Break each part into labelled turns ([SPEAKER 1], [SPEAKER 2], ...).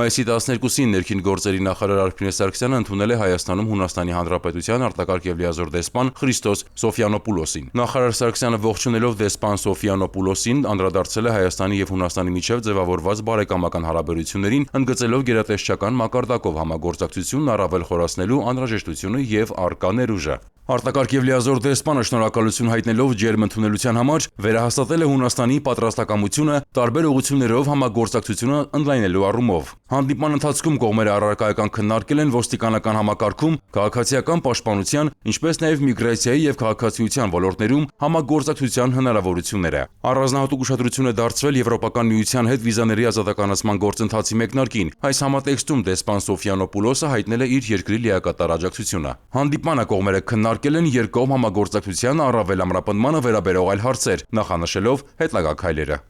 [SPEAKER 1] Մայիսի 12-ին ներքին գործերի նախարար Արփինե Սարգսյանը ընդունել է Հայաստանում Հունաստանի Հանրապետության արտակարգ և լիազոր դեսպան Խրիստոս Սոֆիանոպուլոսին։ Նախարար Սարգսյանը ողջունելով դեսպան Սոֆիանոպուլոսին անդրադարձել է Հայաստանի և Հունաստանի միջև ձևավորված բարեկամական հարաբերություններին, ընդգծելով գերատեսչական մակարդակով համագործակցությունն առավել խորացնելու անհրաժեշտությունը և առկա ներուժը։ Արտակարգ և լիազոր դեսպանը շնորհակալություն հայտնելով ջերմ ընդունելության համար վերահաստատել է Հունաստանի պատրաստակամությունը տարբեր ուղղություններով համագործակցությունը ընդլայնելու առումով։ Հանդիպման ընթացքում կողմերը առարկայական քննարկել են ոստիկանական համակարգում, քաղաքացիական պաշտպանության, ինչպես նաև միգրացիայի և քաղաքացիության ոլորտներում համագործակցության հնարավորությունները։ Առանձնահատուկ ուշադրություն է դարձվել Եվրոպական միության հետ վիզաների ազատականացման գործընթացի մեկնարկին։ Այս համատեքստում դեսպան Սոֆիանոպուլոսը հայտնել է իր երկրի լիակատար աջակցությունը։ Հանդիպմանը կողմերը քննարկել են երկկողմ համագործակցության առավել ամրապնդմանը վերաբերող այլ հարցեր, նախանշելով հետագա քայլերը։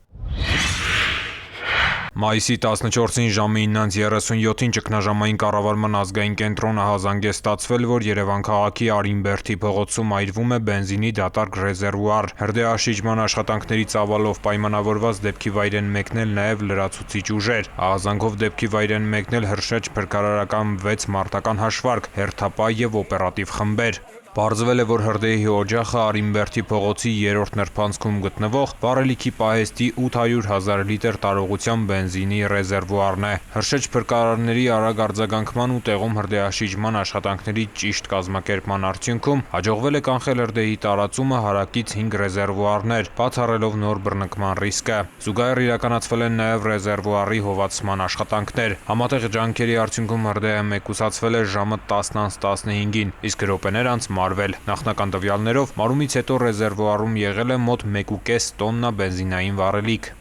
[SPEAKER 2] Մայիսի 14-ին ժամը 9:37-ին ճգնաժամային կառավարման ազգային կենտրոնը հազանգ է ստացվել, որ Երևան քաղաքի Արինբերդի փողոցում այրվում է բենզինի դատարկ ռեզերվուար։ Հրդեհաշիջման աշխատանքների ծավալով պայմանավորված դեպքի վայր են մեկնել նաև լրացուցիչ ուժեր։ Ահազանգով դեպքի վայր են մեկնել Հրշեջ փրկարարական 6 մարտական հաշվարկ, հերթապահ և օպերատիվ խմբեր։ Պարզվել է, որ հրդեհի օջախը Արինբերդի փողոցի 3-րդ նրբանցքում գտնվող վառելիքի պահեստի 800,000 լիտր տարողությամբ բենզինի ռեզերվուարն է։ Հրշեջ փրկարարների արագ արձագանքման ու տեղում հրդեհաշիջման աշխատանքների ճիշտ կազմակերպման արդյունքում հաջողվել է կանխել հրդեհի տարածումը հարակից 5 ռեզերվուարներ, բացառելով նոր բռնկման ռիսկը։ Զուգահեռ իրականացվել են նաև ռեզերվուարի հովացման աշխատանքներ։ Համատեղ ջանքերի արդյունքում հրդեհը մեկուսացվել է ժամը 10:15-ին, իսկ րոպեներ անց մարվել։ Նախնական տվյալներով մարումից հետո ռեզերվուարում եղել է մոտ 1,5 տոննա բենզինային վառելիք։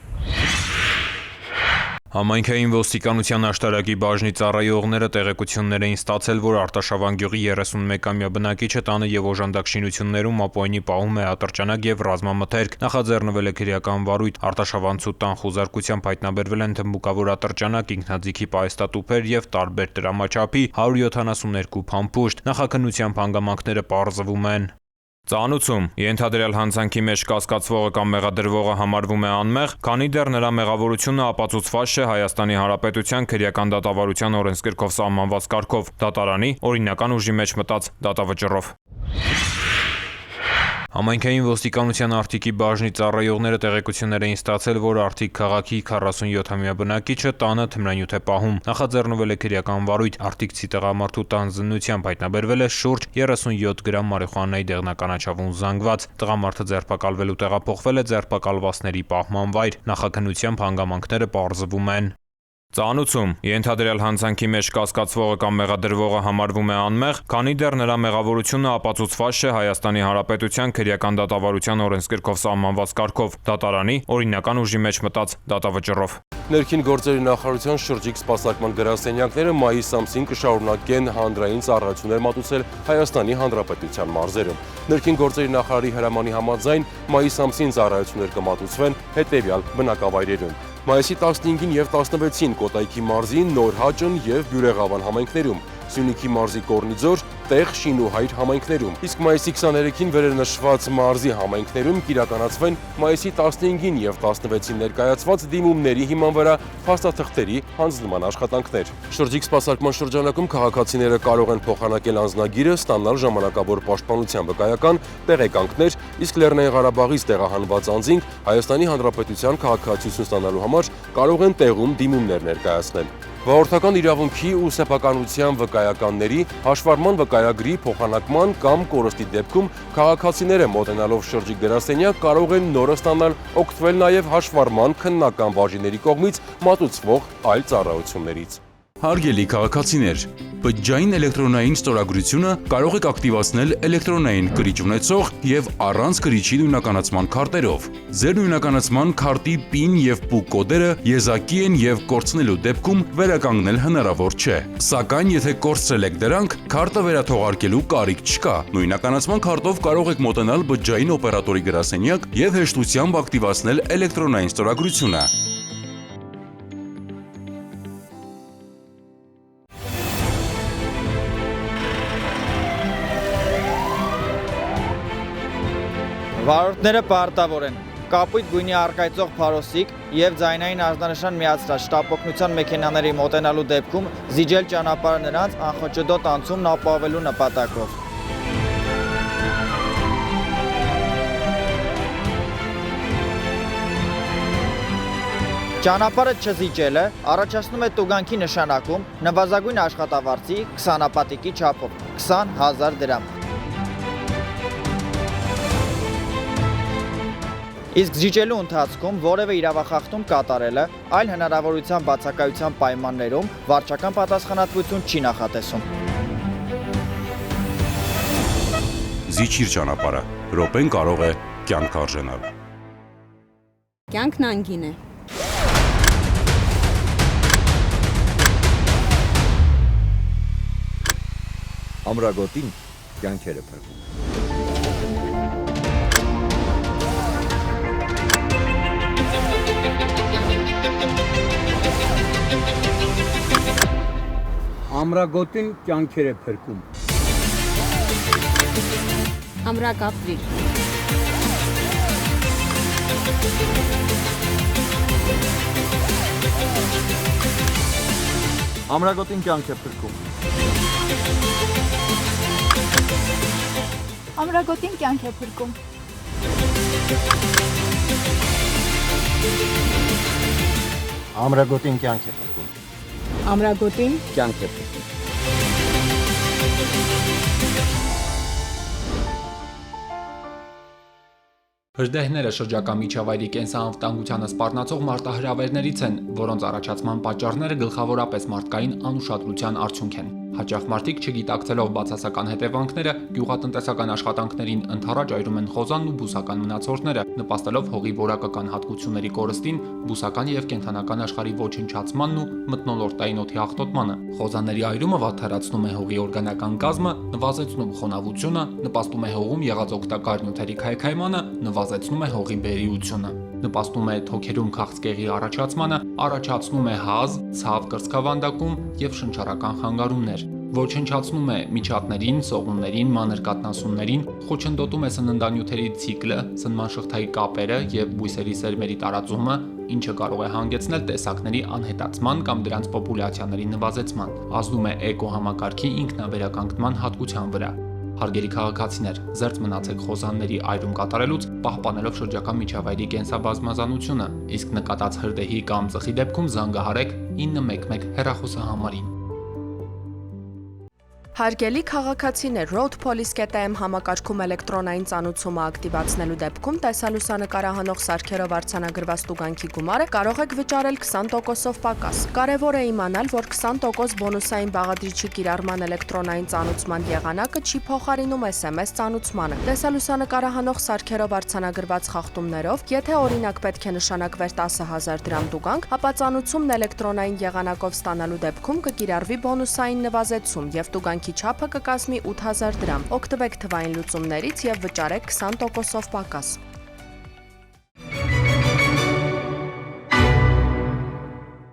[SPEAKER 2] Համայնքային ոստիկանության աշտարակի բաժնի ծառայողները տեղեկություններ էին ստացել, որ Արտաշավան գյուղի 31-ամյա բնակիչը տանը և օժանդակ շինություններում ապօրինի պահում է ատրճանակ և ռազմամթերք։ Նախաձեռնվել է քրեական վարույթ։ Արտաշավանցու տան խուզարկությամբ հայտնաբերվել են թմբուկավոր ատրճանակ, ինքնաձիգի պահեստատուփեր և տարբեր տրամաչափի 172 փամփուշտ։ Նախաքննությամբ հանգամանքները պարզվում են։ Ծանուցում ենթադրյալ հանցանքի մեջ կասկածվողը կամ մեղադրվողը համարվում է անմեղ, քանի դեռ նրա մեղավորությունը ապացուցված չէ Հայաստանի Հանրապետության քրեական դատավարության օրենսգրքով սահմանված կարգով, դատարանի օրինական ուժի մեջ մտած դատավճռով։ Համայնքային ոստիկանության Արտիքի բաժնի ծառայողները տեղեկություններ էին ստացել, որ Արտիկ քաղաքի 47-ամյա բնակիչը տանը թմրանյութ է պահում։ Նախաձեռնվել է քրեական վարույթ։ Արտիկցի տղամարդու տան զննությամբ հայտնաբերվել է շուրջ 37 գրամ մարիխուանայի դեղնականաչավուն զանգված։ Տղամարդը ձերբակալվել ու տեղափոխվել է ձերբակալվածների պահման վայր։ Նախաքննությամբ հանգամանքները պարզվում են։ Ծանուցում ենթադրյալ հանցանքի մեջ կասկածվողը կամ մեղադրվողը համարվում է անմեղ, քանի դեռ նրա մեղավորությունը ապացուցված չէ Հայաստանի Հանրապետության քրեական դատավարության օրենսգրքով սահմանված կարգով, դատարանի օրինական ուժի մեջ մտած դատավճռով։
[SPEAKER 3] Ներքին գործերի նախարարության շրջիկ սպասարկման գրասենյակները մայիս ամսին կշարունակեն հանրային ծառայություններ մատուցել Հայաստանի Հանրապետության մարզերում։ Ներքին գործերի նախարարի հրամանի համաձայն մայիս ամսին ծառայություններ կմատուցվեն հետևյալ բնակավայրերում։ Մայիսի 15-ին և 16-ին Կոտայքի մարզի Նոր Հաճն և Բյուրեղավան համայնքներում, Սյունիքի մարզի Կորնիձոր, Տեղ, Շինուհայր համայնքներում, իսկ մայիսի 23-ին վերնշված մարզի համայնքներում կիրականացվեն մայիսի 15-ին և 16-ին ներկայացված դիմումների հիման վրա փաստաթղթերի հանձնման աշխատանքներ։ Շրջիկ սպասարկման շրջանակում քաղաքացիները կարող են փոխանակել անձնագիրը, ստանալ ժամանակավոր պաշտպանության վկայական, տեղեկանքներ, իսկ Լեռնային Ղարաբաղից տեղահանված անձինք Հայաստանի Հանրապետության քաղաքացիություն ստանալու համար կարող են տեղում դիմումներ ներկայացնել։ Վարորդական իրավունքի ու սեփականության վկայականների, հաշվառման վկայագրի փոխանակման կամ կորստի դեպքում քաղաքացիները մոտենալով շրջիկ գրասենյակ կարող են նորը ստանալ օգտվել նաև հաշվառման քննական բաժինների կողմից մատուցվող այլ ծառայություններից։
[SPEAKER 1] Հարգելի քաղաքացիներ, բջջային էլեկտրոնային ստորագրությունը կարող եք ակտիվացնել էլեկտրոնային կրիչ ունեցող և առանց կրիչի նույնականացման քարտերով։ Ձեր նույնականացման քարտի PIN և PUK կոդերը եզակի են և կորցնելու դեպքում վերականգնել հնարավոր չէ։ Սակայն եթե կորցրել եք դրանք, քարտը վերաթողարկելու կարիք չկա։ Նույնականացման քարտով կարող եք մոտենալ բջջային օպերատորի գրասենյակ և հեշտությամբ ակտիվացնել էլեկտրոնային ստորագրությունը։
[SPEAKER 4] Վարորդները պարտավոր են կապույտ գույնի առկայծող փարոսիկ եւ ձայնային արձանշան միացրած շտապօգնության մեքենաների մոտենալու դեպքում զիջել ճանապարհը նրանց անխոճոդոտ անցումն ապահովելու նպատակով։ Ճանապարհը չզիջելը առաջացնում է տուգանքի նշանակում նվազագույն աշխատավարձի 20 ապատիկի չափով 20,000 դրամ։ Իսկ զիջելու ընթացքում որևէ իրավախախտում կատարելը այլ հնարավորության բացակայության պայմաններում վարչական պատասխանատվություն չի նախատեսում։
[SPEAKER 1] Զիջիր ճանապարհը, րոպեն կարող է կյանք արժենալ։
[SPEAKER 5] Կյանքն անգին է։
[SPEAKER 6] Ամրագոտին կյանքեր է փրկում։
[SPEAKER 7] Ամրագոտին կյանքեր է փրկում։
[SPEAKER 5] Ամրակապվիր։
[SPEAKER 4] Ամրագոտին կյանք է փրկում։
[SPEAKER 8] Ամրագոտին կյանք է փրկում։
[SPEAKER 6] Ամրագոտին կյանք է փրկում։
[SPEAKER 5] Ամրագոտին
[SPEAKER 6] Կյանք է փրկում։
[SPEAKER 2] Հրդեհները շրջակա միջավայրի կենսանվտանգությանը սպառնացող մարտահրավերներից են, որոնց առաջացման պատճառները գլխավորապես մարդկային անուշադրության արդյունք են։ Հաճախ մարդիկ չգիտակցելով բացասական հետևանքները, գյուղատնտեսական աշխատանքներին ընդառաջ այրում են խոզանն ու բուսական մնացորդները, նպաստելով հողի որակական հատկությունների կորստին, բուսական եւ կենդանական աշխարհի ոչնչացմանն ու մթնոլորտային օդի աղտոտմանը։ Խոզանների այրումը վատթարացնում է հողի օրգանական կազմը, նվազեցնում խոնավությունը, նպաստում է հողում եղած օգտակար նյութերի քայքայմանը, նվազեցնում է հողի բերիությունը, նպաստում է թոքերում քաղցկեղի առաջացմանը, առաջացնում է հազ, ցավ կրծքավանդակում եւ շնչառական խանգարումներ, ոչնչացնում է միջատներին, սողուններին, մանր կաթնասուններին, խոչընդոտում է սննդանյութերի ցիկլը, սնման շղթայի կապերը եւ բույսերի սերմերի տարածումը, ինչը կարող է հանգեցնել տեսակների անհետացման կամ դրանց պոպուլյացիաների նվազեցման, ազդում է էկոհամակարգի ինքնավերականգնման հատկության վրա։ Հարգելի քաղաքացիներ, զերծ մնացեք խոզանների այրում կատարելուց, պահպանելով շրջակա միջավայրի կենսաբազմազանությունը, իսկ նկատած հրդեհի կամ ծխի դեպքում զանգահարեք 911 հեռախոսահամարին։
[SPEAKER 9] Հարգելի քաղաքացիներ, Road Police.am համակարգում էլեկտրոնային ծանուցումը ակտիվացնելու դեպքում տեսալուսանկարահանող սարքերով արձանագրված տուգանքի գումարը կարող եք վճարել 20%-ով պակաս։ Կարևոր է իմանալ, որ 20% բոնուսային բաղադրիչի կիրառման էլեկտրոնային ծանուցման եղանակը չի փոխարինում SMS ծանուցմանը։ Տեսալուսանկարահանող սարքերով արձանագրված խախտումներով, եթե օրինակ պետք է նշանակվեր 10,000 դրամ տուգանք, ապա ծանուցումն էլեկտրոնային եղանակով ստանալու դեպքում կկիրառվի բոնուսային նվազեցում եւ տուգանքի չափը կկազմի 8000 դրամ։ Օգտվեք թվային լուծումներից եւ վճարեք 20%-ով պակաս։